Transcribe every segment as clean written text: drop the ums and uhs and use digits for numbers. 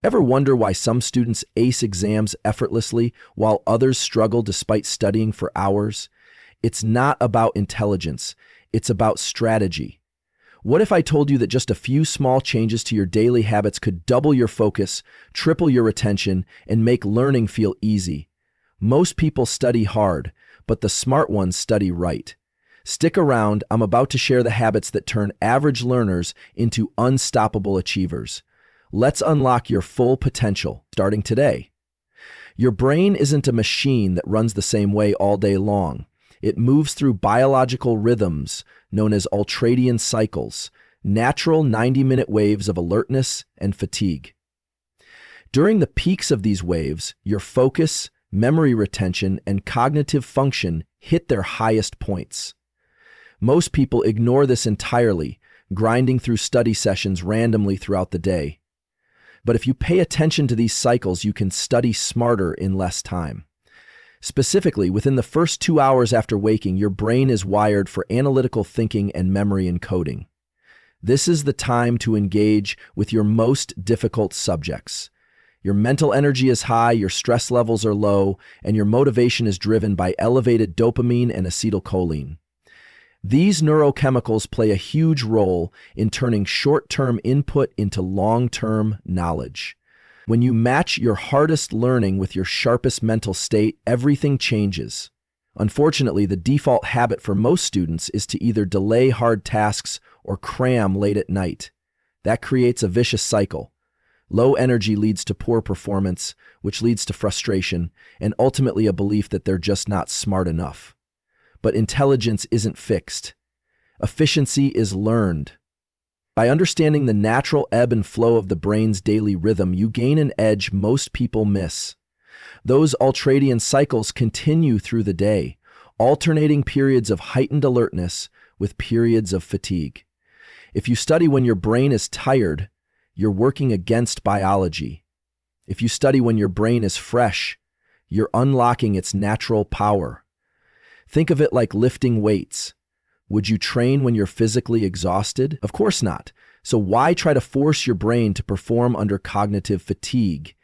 Ever wonder why some students ace exams effortlessly while others struggle despite studying for hours? It's not about intelligence, it's about strategy. What if I told you that just a few small changes to your daily habits could double your focus, triple your retention, and make learning feel easy? Most people study hard, but the smart ones study right. Stick around, I'm about to share the habits that turn average learners into unstoppable achievers. Let's unlock your full potential, starting today. Your brain isn't a machine that runs the same way all day long. It moves through biological rhythms known as ultradian cycles, natural 90-minute waves of alertness and fatigue. During the peaks of these waves, your focus, memory retention, and cognitive function hit their highest points. Most people ignore this entirely, grinding through study sessions randomly throughout the day. But if you pay attention to these cycles, you can study smarter in less time. Specifically, within the first 2 hours after waking, your brain is wired for analytical thinking and memory encoding. This is the time to engage with your most difficult subjects. Your mental energy is high, your stress levels are low, and your motivation is driven by elevated dopamine and acetylcholine. These neurochemicals play a huge role in turning short-term input into long-term knowledge. When you match your hardest learning with your sharpest mental state, everything changes. Unfortunately, the default habit for most students is to either delay hard tasks or cram late at night. That creates a vicious cycle. Low energy leads to poor performance, which leads to frustration, and ultimately a belief that they're just not smart enough. But intelligence isn't fixed. Efficiency is learned. By understanding the natural ebb and flow of the brain's daily rhythm, you gain an edge most people miss. Those ultradian cycles continue through the day, alternating periods of heightened alertness with periods of fatigue. If you study when your brain is tired, you're working against biology. If you study when your brain is fresh, you're unlocking its natural power. Think of it like lifting weights. Would you train when you're physically exhausted? Of course not. So why try to force your brain to perform under cognitive fatigue?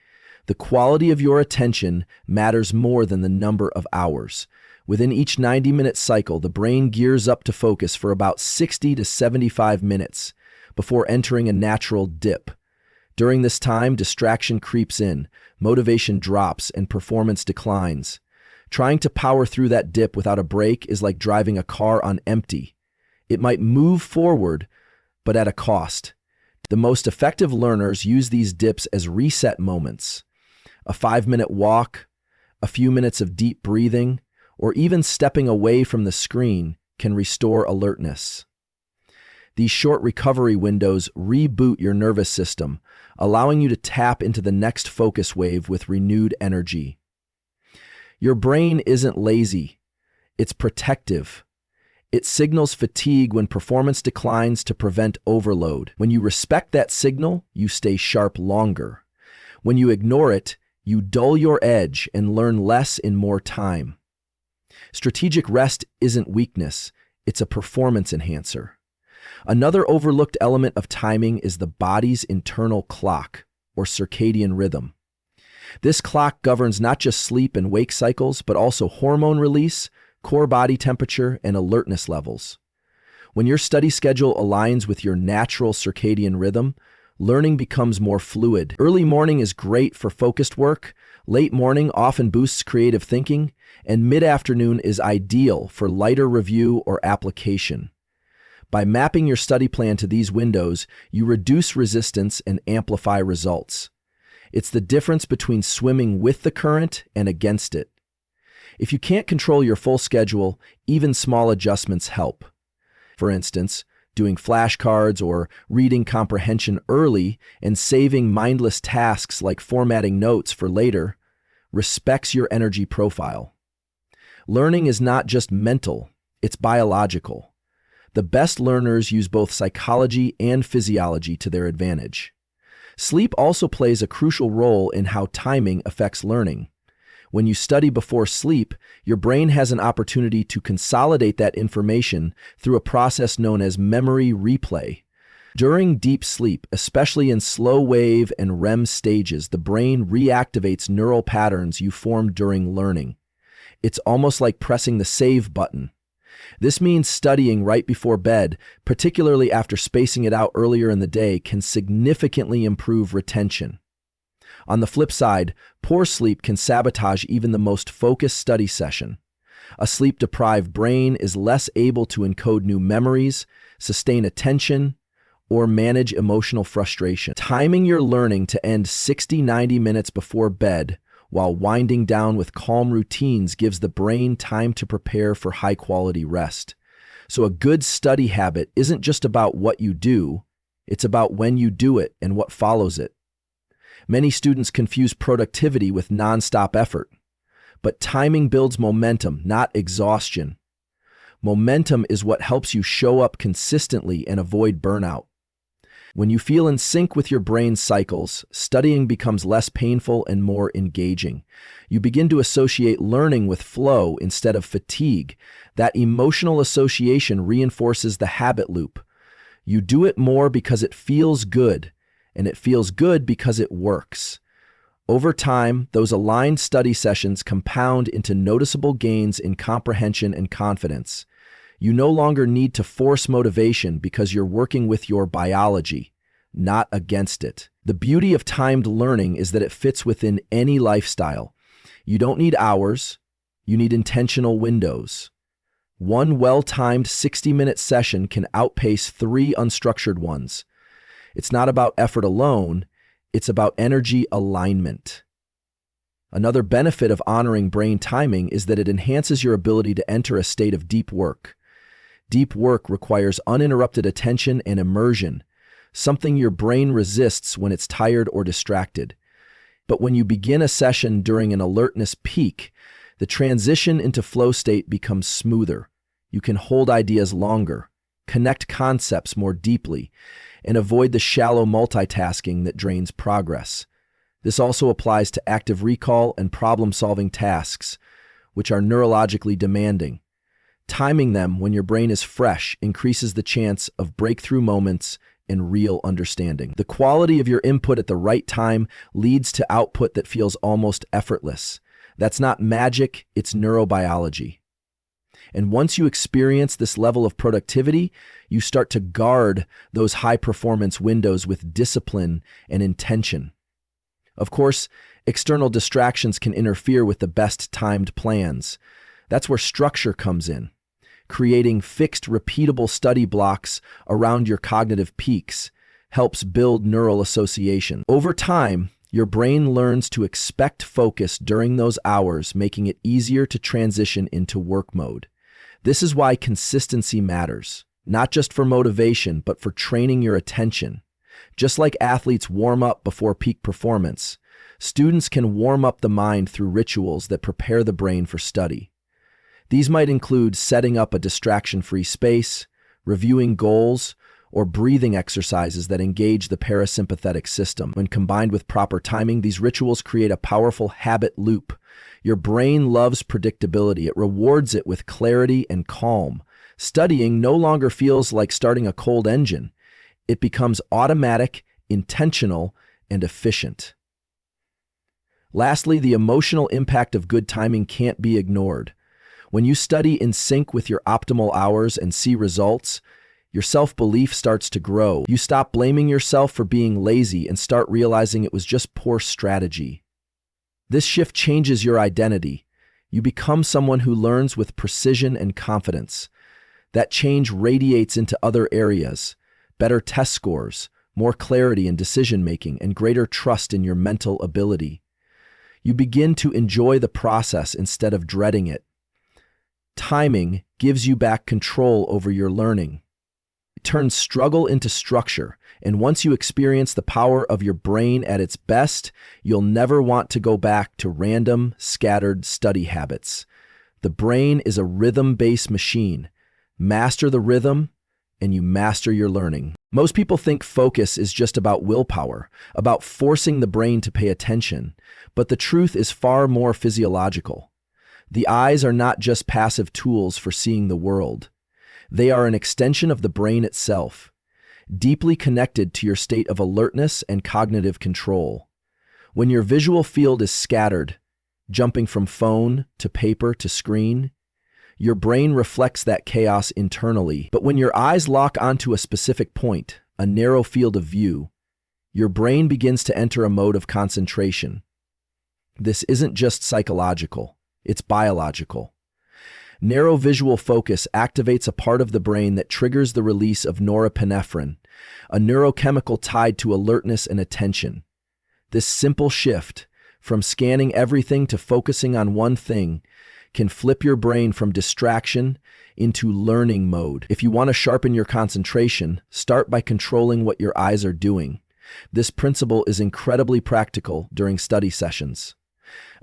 The quality of your attention matters more than the number of hours. Within each 90-minute cycle, the brain gears up to focus for about 60 to 75 minutes before entering a natural dip. During this time, distraction creeps in, motivation drops, and performance declines. Trying to power through that dip without a break is like driving a car on empty. It might move forward, but at a cost. The most effective learners use these dips as reset moments. A 5-minute walk, a few minutes of deep breathing, or even stepping away from the screen can restore alertness. These short recovery windows reboot your nervous system, allowing you to tap into the next focus wave with renewed energy. Your brain isn't lazy, it's protective. It signals fatigue when performance declines to prevent overload. When you respect that signal, you stay sharp longer. When you ignore it, you dull your edge and learn less in more time. Strategic rest isn't weakness, it's a performance enhancer. Another overlooked element of timing is the body's internal clock, or circadian rhythm. This clock governs not just sleep and wake cycles, but also hormone release, core body temperature, and alertness levels. When your study schedule aligns with your natural circadian rhythm, learning becomes more fluid. Early morning is great for focused work, late morning often boosts creative thinking, and mid-afternoon is ideal for lighter review or application. By mapping your study plan to these windows, you reduce resistance and amplify results. It's the difference between swimming with the current and against it. If you can't control your full schedule, even small adjustments help. For instance, doing flashcards or reading comprehension early and saving mindless tasks like formatting notes for later respects your energy profile. Learning is not just mental, it's biological. The best learners use both psychology and physiology to their advantage. Sleep also plays a crucial role in how timing affects learning. When you study before sleep, your brain has an opportunity to consolidate that information through a process known as memory replay. During deep sleep, especially in slow wave and REM stages, the brain reactivates neural patterns you formed during learning. It's almost like pressing the save button. This means studying right before bed, particularly after spacing it out earlier in the day, can significantly improve retention. On the flip side, poor sleep can sabotage even the most focused study session. A sleep-deprived brain is less able to encode new memories, sustain attention, or manage emotional frustration. Timing your learning to end 60-90 minutes before bed while winding down with calm routines gives the brain time to prepare for high-quality rest. So a good study habit isn't just about what you do, it's about when you do it and what follows it. Many students confuse productivity with nonstop effort. But timing builds momentum, not exhaustion. Momentum is what helps you show up consistently and avoid burnout. When you feel in sync with your brain's cycles, studying becomes less painful and more engaging. You begin to associate learning with flow instead of fatigue. That emotional association reinforces the habit loop. You do it more because it feels good, and it feels good because it works. Over time, those aligned study sessions compound into noticeable gains in comprehension and confidence. You no longer need to force motivation because you're working with your biology, not against it. The beauty of timed learning is that it fits within any lifestyle. You don't need hours, you need intentional windows. One well-timed 60-minute session can outpace 3 unstructured ones. It's not about effort alone, it's about energy alignment. Another benefit of honoring brain timing is that it enhances your ability to enter a state of deep work. Deep work requires uninterrupted attention and immersion, something your brain resists when it's tired or distracted. But when you begin a session during an alertness peak, the transition into flow state becomes smoother. You can hold ideas longer, connect concepts more deeply, and avoid the shallow multitasking that drains progress. This also applies to active recall and problem-solving tasks, which are neurologically demanding. Timing them when your brain is fresh increases the chance of breakthrough moments and real understanding. The quality of your input at the right time leads to output that feels almost effortless. That's not magic, it's neurobiology. And once you experience this level of productivity, you start to guard those high-performance windows with discipline and intention. Of course, external distractions can interfere with the best-timed plans. That's where structure comes in. Creating fixed, repeatable study blocks around your cognitive peaks helps build neural association. Over time, your brain learns to expect focus during those hours, making it easier to transition into work mode. This is why consistency matters, not just for motivation, but for training your attention. Just like athletes warm up before peak performance, students can warm up the mind through rituals that prepare the brain for study. These might include setting up a distraction-free space, reviewing goals, or breathing exercises that engage the parasympathetic system. When combined with proper timing, these rituals create a powerful habit loop. Your brain loves predictability. It rewards it with clarity and calm. Studying no longer feels like starting a cold engine. It becomes automatic, intentional, and efficient. Lastly, the emotional impact of good timing can't be ignored. When you study in sync with your optimal hours and see results, your self-belief starts to grow. You stop blaming yourself for being lazy and start realizing it was just poor strategy. This shift changes your identity. You become someone who learns with precision and confidence. That change radiates into other areas: better test scores, more clarity in decision-making, and greater trust in your mental ability. You begin to enjoy the process instead of dreading it. Timing gives you back control over your learning. It turns struggle into structure, and once you experience the power of your brain at its best, you'll never want to go back to random, scattered study habits. The brain is a rhythm-based machine. Master the rhythm, and you master your learning. Most people think focus is just about willpower, about forcing the brain to pay attention, but the truth is far more physiological. The eyes are not just passive tools for seeing the world. They are an extension of the brain itself. deeply connected to your state of alertness and cognitive control. When your visual field is scattered, jumping from phone to paper to screen, your brain reflects that chaos internally. But when your eyes lock onto a specific point, a narrow field of view, your brain begins to enter a mode of concentration. This isn't just psychological, it's biological. Narrow visual focus activates a part of the brain that triggers the release of norepinephrine, a neurochemical tied to alertness and attention. This simple shift, from scanning everything to focusing on one thing, can flip your brain from distraction into learning mode. If you want to sharpen your concentration, start by controlling what your eyes are doing. This principle is incredibly practical during study sessions.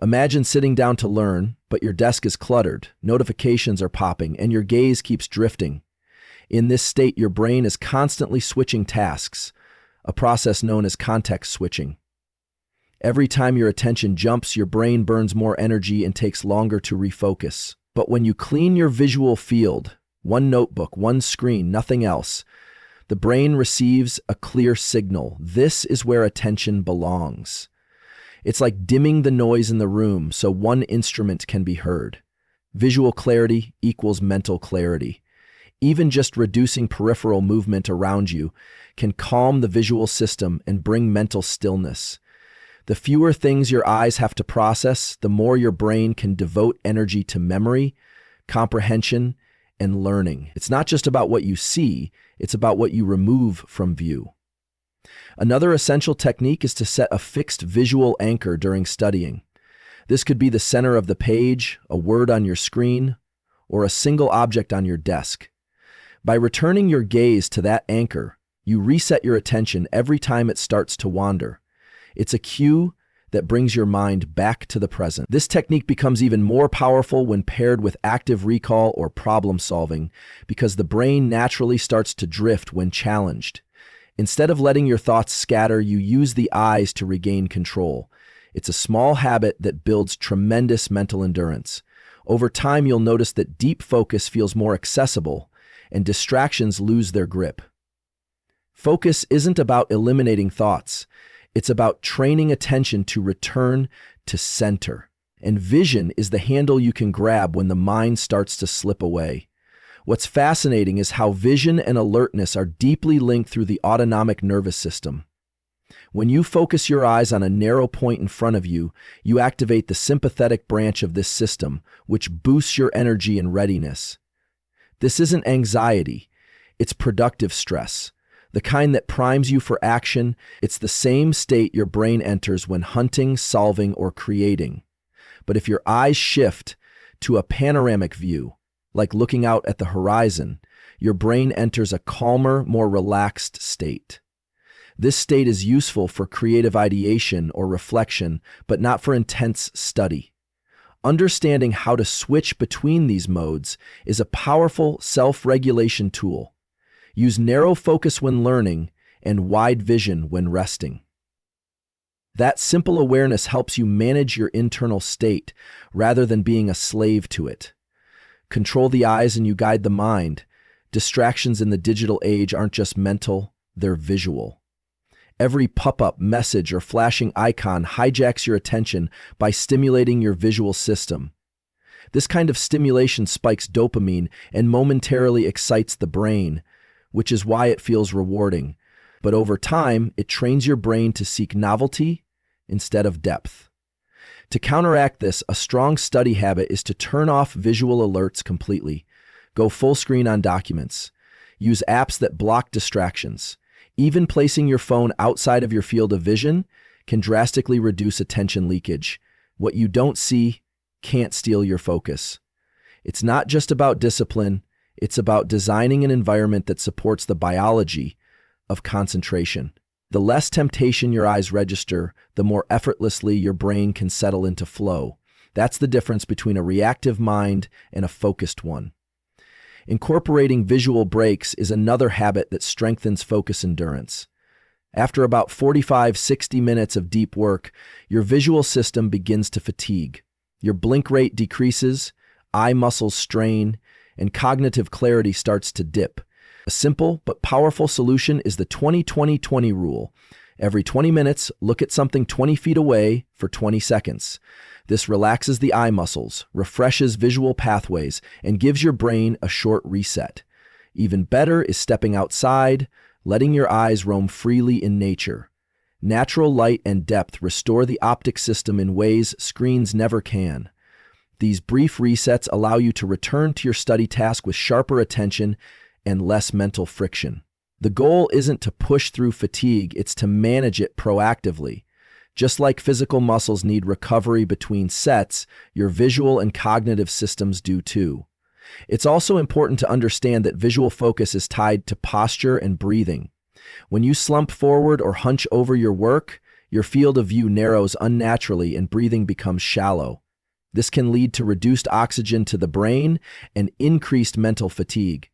Imagine sitting down to learn, but your desk is cluttered, notifications are popping, and your gaze keeps drifting. In this state, your brain is constantly switching tasks, a process known as context switching. Every time your attention jumps, your brain burns more energy and takes longer to refocus. But when you clean your visual field, one notebook, one screen, nothing else, the brain receives a clear signal. This is where attention belongs. It's like dimming the noise in the room so one instrument can be heard. Visual clarity equals mental clarity. Even just reducing peripheral movement around you can calm the visual system and bring mental stillness. The fewer things your eyes have to process, the more your brain can devote energy to memory, comprehension, and learning. It's not just about what you see, it's about what you remove from view. Another essential technique is to set a fixed visual anchor during studying. This could be the center of the page, a word on your screen, or a single object on your desk. By returning your gaze to that anchor, you reset your attention every time it starts to wander. It's a cue that brings your mind back to the present. This technique becomes even more powerful when paired with active recall or problem solving, because the brain naturally starts to drift when challenged. Instead of letting your thoughts scatter, you use the eyes to regain control. It's a small habit that builds tremendous mental endurance. Over time, you'll notice that deep focus feels more accessible and distractions lose their grip. Focus isn't about eliminating thoughts. It's about training attention to return to center. And vision is the handle you can grab when the mind starts to slip away. What's fascinating is how vision and alertness are deeply linked through the autonomic nervous system. When you focus your eyes on a narrow point in front of you, you activate the sympathetic branch of this system, which boosts your energy and readiness. This isn't anxiety, it's productive stress. The kind that primes you for action. It's the same state your brain enters when hunting, solving, or creating. But if your eyes shift to a panoramic view, like looking out at the horizon, your brain enters a calmer, more relaxed state. This state is useful for creative ideation or reflection, but not for intense study. Understanding how to switch between these modes is a powerful self-regulation tool. Use narrow focus when learning and wide vision when resting. That simple awareness helps you manage your internal state rather than being a slave to it. Control the eyes and you guide the mind. Distractions in the digital age aren't just mental, they're visual. Every pop-up, message, or flashing icon hijacks your attention by stimulating your visual system. This kind of stimulation spikes dopamine and momentarily excites the brain, which is why it feels rewarding. But over time, it trains your brain to seek novelty instead of depth. To counteract this, a strong study habit is to turn off visual alerts completely. Go full screen on documents. Use apps that block distractions. Even placing your phone outside of your field of vision can drastically reduce attention leakage. What you don't see can't steal your focus. It's not just about discipline. It's about designing an environment that supports the biology of concentration. The less temptation your eyes register, the more effortlessly your brain can settle into flow. That's the difference between a reactive mind and a focused one. Incorporating visual breaks is another habit that strengthens focus endurance. After about 45-60 minutes of deep work, your visual system begins to fatigue. Your blink rate decreases, eye muscles strain, and cognitive clarity starts to dip. A simple but powerful solution is the 20-20-20 rule. Every 20 minutes, look at something 20 feet away for 20 seconds. This relaxes the eye muscles, refreshes visual pathways, and gives your brain a short reset. Even better is stepping outside, letting your eyes roam freely in nature. Natural light and depth restore the optic system in ways screens never can. These brief resets allow you to return to your study task with sharper attention and less mental friction. The goal isn't to push through fatigue, it's to manage it proactively. Just like physical muscles need recovery between sets, your visual and cognitive systems do too. It's also important to understand that visual focus is tied to posture and breathing. When you slump forward or hunch over your work, your field of view narrows unnaturally and breathing becomes shallow. This can lead to reduced oxygen to the brain and increased mental fatigue.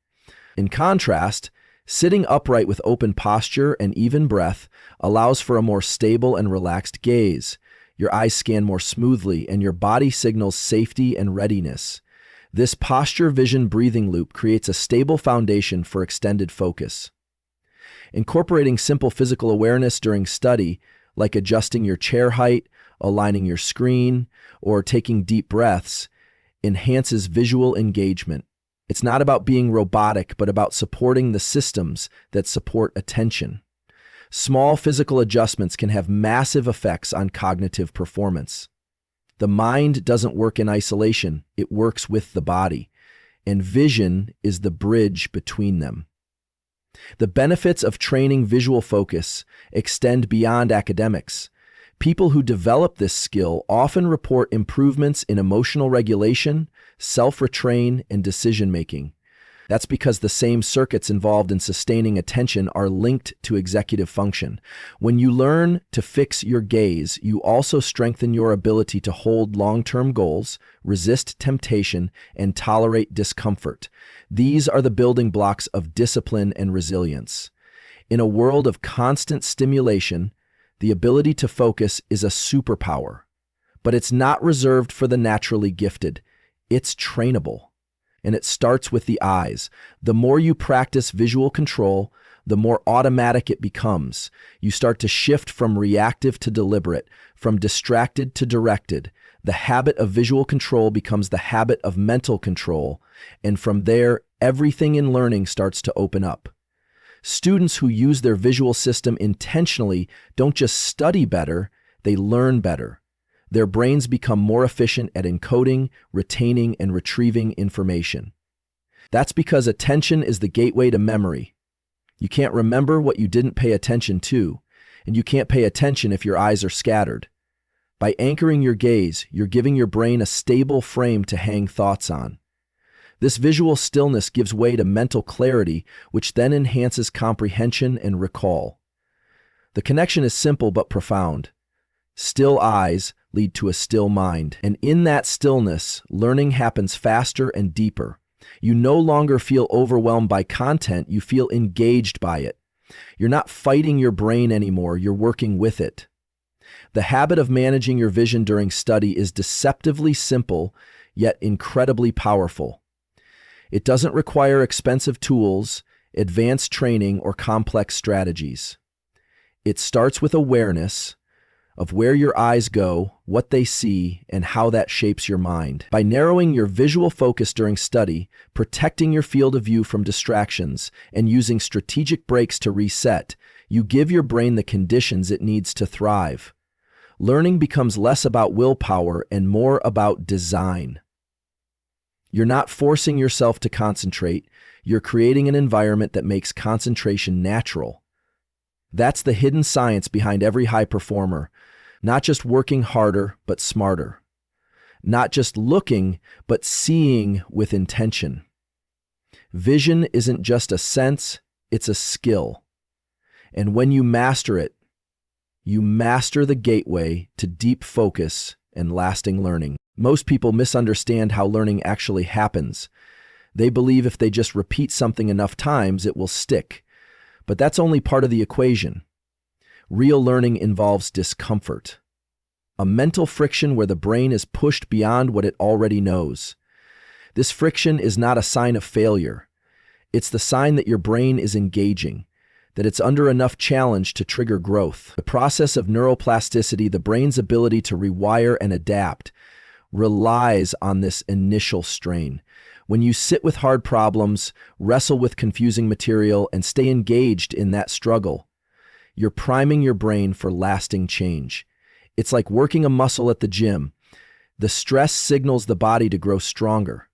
In contrast, sitting upright with open posture and even breath allows for a more stable and relaxed gaze. Your eyes scan more smoothly and your body signals safety and readiness. This posture vision breathing loop creates a stable foundation for extended focus. Incorporating simple physical awareness during study, like adjusting your chair height, aligning your screen, or taking deep breaths, enhances visual engagement. It's not about being robotic, but about supporting the systems that support attention. Small physical adjustments can have massive effects on cognitive performance. The mind doesn't work in isolation, it works with the body, and vision is the bridge between them. The benefits of training visual focus extend beyond academics. People who develop this skill often report improvements in emotional regulation, self-restraint, and decision-making. That's because the same circuits involved in sustaining attention are linked to executive function. When you learn to fix your gaze, you also strengthen your ability to hold long-term goals, resist temptation, and tolerate discomfort. These are the building blocks of discipline and resilience. In a world of constant stimulation, the ability to focus is a superpower. But it's not reserved for the naturally gifted. It's trainable. And it starts with the eyes. The more you practice visual control, the more automatic it becomes. You start to shift from reactive to deliberate, from distracted to directed. The habit of visual control becomes the habit of mental control, and from there, everything in learning starts to open up. Students who use their visual system intentionally don't just study better, they learn better. Their brains become more efficient at encoding, retaining, and retrieving information. That's because attention is the gateway to memory. You can't remember what you didn't pay attention to, and you can't pay attention if your eyes are scattered. By anchoring your gaze, you're giving your brain a stable frame to hang thoughts on. This visual stillness gives way to mental clarity, which then enhances comprehension and recall. The connection is simple but profound. Still eyes lead to a still mind, and in that stillness, learning happens faster and deeper. You no longer feel overwhelmed by content, you feel engaged by it. You're not fighting your brain anymore, you're working with it. The habit of managing your vision during study is deceptively simple, yet incredibly powerful. It doesn't require expensive tools, advanced training, or complex strategies. It starts with awareness of where your eyes go, what they see, and how that shapes your mind. By narrowing your visual focus during study, protecting your field of view from distractions, and using strategic breaks to reset, you give your brain the conditions it needs to thrive. Learning becomes less about willpower and more about design. You're not forcing yourself to concentrate, you're creating an environment that makes concentration natural. That's the hidden science behind every high performer. Not just working harder, but smarter. Not just looking, but seeing with intention. Vision isn't just a sense, it's a skill. And when you master it, you master the gateway to deep focus and lasting learning. Most people misunderstand how learning actually happens. They believe if they just repeat something enough times, it will stick. But that's only part of the equation. Real learning involves discomfort, a mental friction where the brain is pushed beyond what it already knows. This friction is not a sign of failure. It's the sign that your brain is engaging, that it's under enough challenge to trigger growth. The process of neuroplasticity, the brain's ability to rewire and adapt, relies on this initial strain. When you sit with hard problems, wrestle with confusing material, and stay engaged in that struggle, you're priming your brain for lasting change. It's like working a muscle at the gym. The stress signals the body to grow stronger.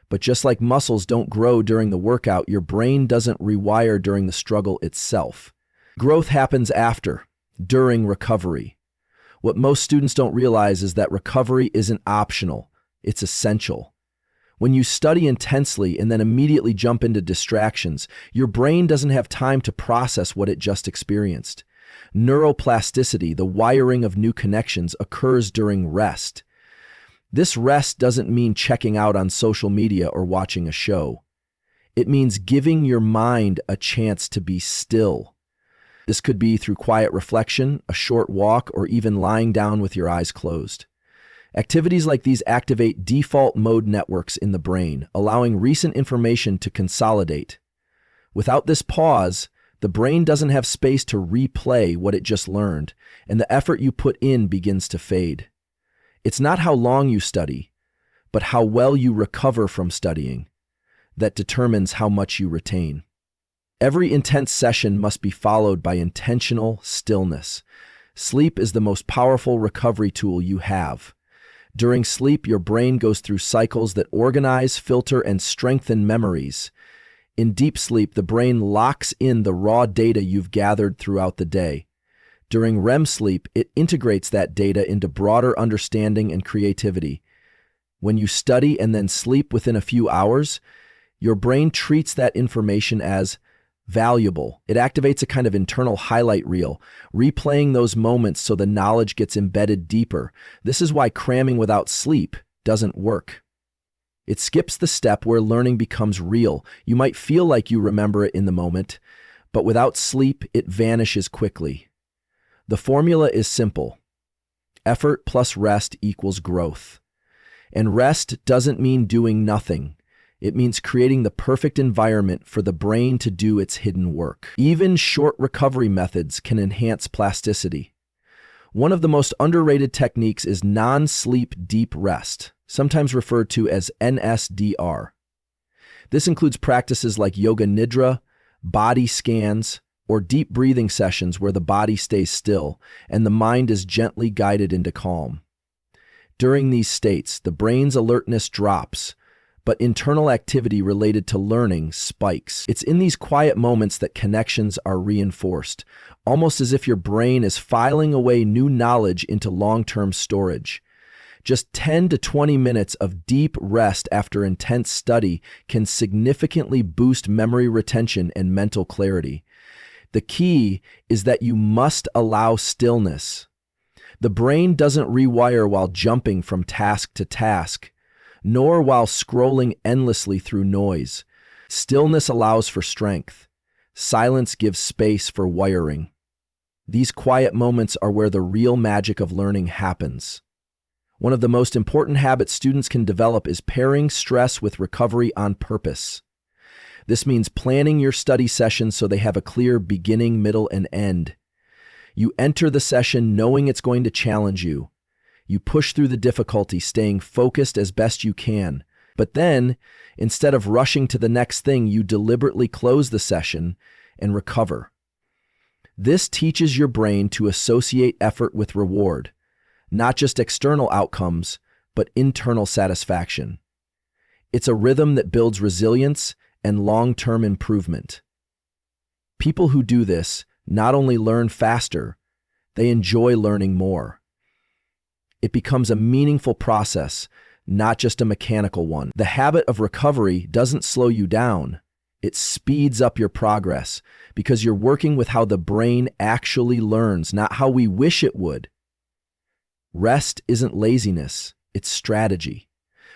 But just like muscles don't grow during the workout, your brain doesn't rewire during the struggle itself. Growth happens after, during recovery. What most students don't realize is that recovery isn't optional, it's essential. When you study intensely and then immediately jump into distractions, your brain doesn't have time to process what it just experienced. Neuroplasticity, the wiring of new connections, occurs during rest. This rest doesn't mean checking out on social media or watching a show. It means giving your mind a chance to be still. This could be through quiet reflection, a short walk, or even lying down with your eyes closed. Activities like these activate default mode networks in the brain, allowing recent information to consolidate. Without this pause, the brain doesn't have space to replay what it just learned, and the effort you put in begins to fade. It's not how long you study, but how well you recover from studying that determines how much you retain. Every intense session must be followed by intentional stillness. Sleep is the most powerful recovery tool you have. During sleep, your brain goes through cycles that organize, filter, and strengthen memories. In deep sleep, the brain locks in the raw data you've gathered throughout the day. During REM sleep, it integrates that data into broader understanding and creativity. When you study and then sleep within a few hours, your brain treats that information as valuable. It activates a kind of internal highlight reel, replaying those moments so the knowledge gets embedded deeper. This is why cramming without sleep doesn't work. It skips the step where learning becomes real. You might feel like you remember it in the moment, but without sleep, it vanishes quickly. The formula is simple. Effort plus rest equals growth. And rest doesn't mean doing nothing. It means creating the perfect environment for the brain to do its hidden work. Even short recovery methods can enhance plasticity. One of the most underrated techniques is non-sleep deep rest, sometimes referred to as NSDR. This includes practices like yoga nidra, body scans, or deep breathing sessions where the body stays still and the mind is gently guided into calm. During these states, the brain's alertness drops, but internal activity related to learning spikes. It's in these quiet moments that connections are reinforced, almost as if your brain is filing away new knowledge into long-term storage. Just 10 to 20 minutes of deep rest after intense study can significantly boost memory retention and mental clarity. The key is that you must allow stillness. The brain doesn't rewire while jumping from task to task, nor while scrolling endlessly through noise. Stillness allows for strength. Silence gives space for wiring. These quiet moments are where the real magic of learning happens. One of the most important habits students can develop is pairing stress with recovery on purpose. This means planning your study sessions so they have a clear beginning, middle, and end. You enter the session knowing it's going to challenge you. You push through the difficulty, staying focused as best you can. But then, instead of rushing to the next thing, you deliberately close the session and recover. This teaches your brain to associate effort with reward, not just external outcomes, but internal satisfaction. It's a rhythm that builds resilience and long-term improvement. People who do this not only learn faster, they enjoy learning more. It becomes a meaningful process, not just a mechanical one. The habit of recovery doesn't slow you down. It speeds up your progress because you're working with how the brain actually learns, not how we wish it would. Rest isn't laziness, it's strategy.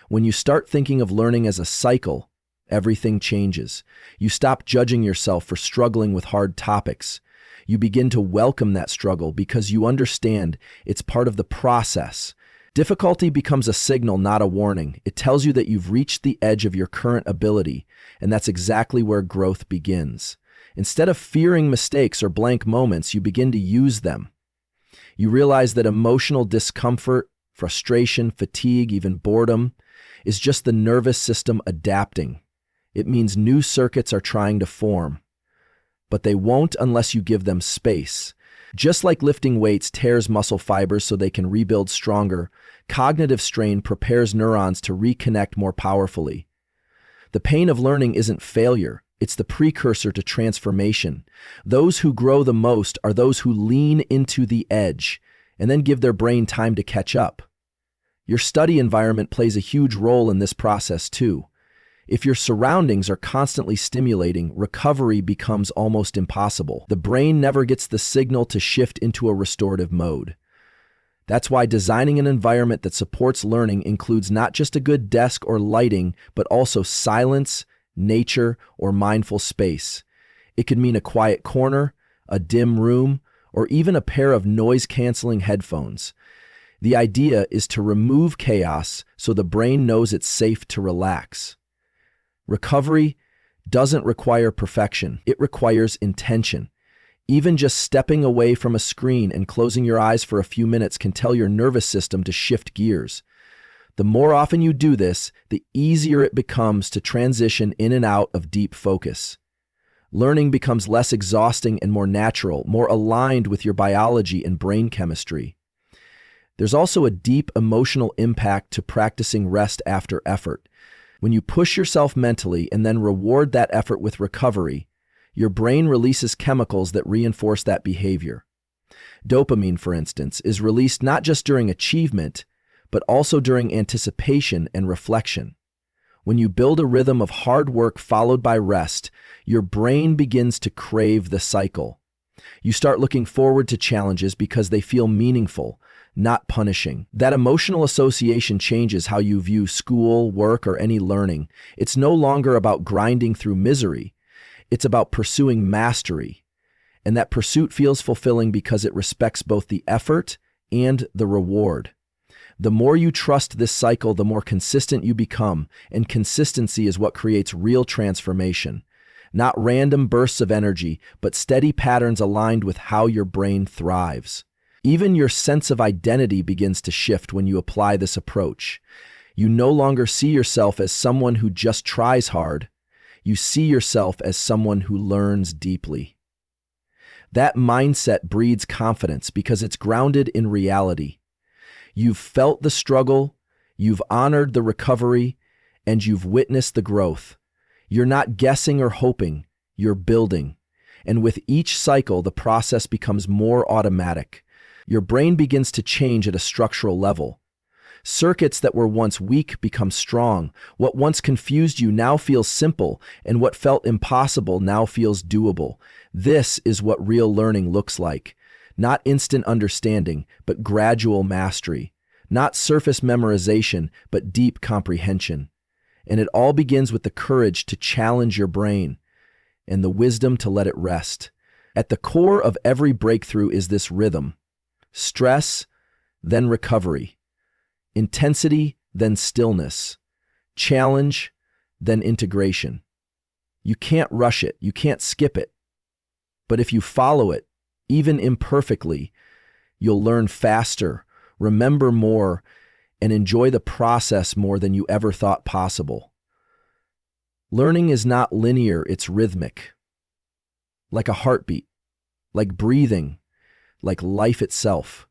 When you start thinking of learning as a cycle, everything changes. You stop judging yourself for struggling with hard topics. You begin to welcome that struggle because you understand it's part of the process. Difficulty becomes a signal, not a warning. It tells you that you've reached the edge of your current ability, and that's exactly where growth begins. Instead of fearing mistakes or blank moments, you begin to use them. You realize that emotional discomfort, frustration, fatigue, even boredom, is just the nervous system adapting. It means new circuits are trying to form, but they won't unless you give them space. Just like lifting weights tears muscle fibers so they can rebuild stronger, cognitive strain prepares neurons to reconnect more powerfully. The pain of learning isn't failure, it's the precursor to transformation. Those who grow the most are those who lean into the edge and then give their brain time to catch up. Your study environment plays a huge role in this process too. If your surroundings are constantly stimulating, recovery becomes almost impossible. The brain never gets the signal to shift into a restorative mode. That's why designing an environment that supports learning includes not just a good desk or lighting, but also silence, nature, or mindful space. It could mean a quiet corner, a dim room, or even a pair of noise-canceling headphones. The idea is to remove chaos so the brain knows it's safe to relax. Recovery doesn't require perfection. It requires intention. Even just stepping away from a screen and closing your eyes for a few minutes can tell your nervous system to shift gears. The more often you do this, the easier it becomes to transition in and out of deep focus. Learning becomes less exhausting and more natural, more aligned with your biology and brain chemistry. There's also a deep emotional impact to practicing rest after effort. When you push yourself mentally and then reward that effort with recovery, your brain releases chemicals that reinforce that behavior. Dopamine, for instance, is released not just during achievement, but also during anticipation and reflection. When you build a rhythm of hard work followed by rest, your brain begins to crave the cycle. You start looking forward to challenges because they feel meaningful, not punishing. That emotional association changes how you view school, work, or any learning. It's no longer about grinding through misery. It's about pursuing mastery. And that pursuit feels fulfilling because it respects both the effort and the reward. The more you trust this cycle, the more consistent you become, and consistency is what creates real transformation. Not random bursts of energy, but steady patterns aligned with how your brain thrives. Even your sense of identity begins to shift when you apply this approach. You no longer see yourself as someone who just tries hard. You see yourself as someone who learns deeply. That mindset breeds confidence because it's grounded in reality. You've felt the struggle, you've honored the recovery, and you've witnessed the growth. You're not guessing or hoping, you're building. And with each cycle, the process becomes more automatic. Your brain begins to change at a structural level. Circuits that were once weak become strong. What once confused you now feels simple, and what felt impossible now feels doable. This is what real learning looks like. Not instant understanding, but gradual mastery. Not surface memorization, but deep comprehension. And it all begins with the courage to challenge your brain and the wisdom to let it rest. At the core of every breakthrough is this rhythm. Stress, then recovery. Intensity, then stillness. Challenge, then integration. You can't rush it, you can't skip it. But if you follow it, even imperfectly, you'll learn faster, remember more, and enjoy the process more than you ever thought possible. Learning is not linear, it's rhythmic. Like a heartbeat, like breathing, like life itself.